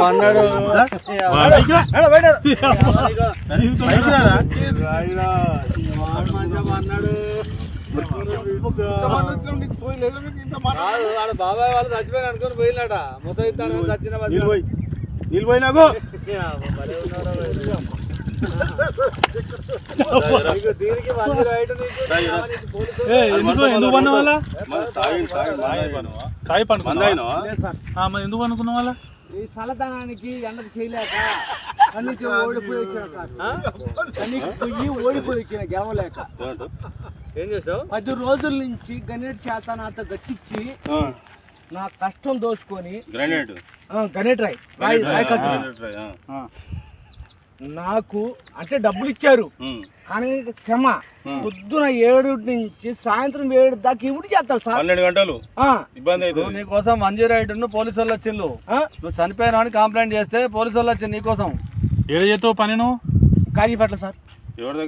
అన్నాడు బాబాయ్ వాళ్ళు చచ్చిపోయిన అనుకుని పోయినాట ముసైతాను చచ్చిన నీళ్ళు పోయినాకు దీనికి ఎందుకు పన్న వాళ్ళ ఎందుకు అనుకున్న వాళ్ళ ఈ చల్లదనానికి ఎండకు చేయలేక కన్నీకి ఓడిపోయి వచ్చిన గెలవలేక ఏం చేసావు 10 రోజుల నుంచి గణేట్ చేత నాతో గట్టించి నా కష్టం దోచుకొని గణేట్ రాయ్ నాకు అంటే డబ్బులు ఇచ్చారు కానీ క్షమ పొద్దున 7 నుంచి సాయంత్రం 7 దాకా ఇవి చేస్తారు సార్ 12 గంటలు ఇబ్బంది అవుతుంది నీకోసం 108 పోలీసు వాళ్ళు వచ్చిండు నువ్వు చనిపోయినా అని కంప్లైంట్ చేస్తే పోలీసు వాళ్ళు వచ్చింది నీకోసం ఏడు చేస్తావు పని నువ్వు కాజీపట్ల సార్ ఎవరి దగ్గర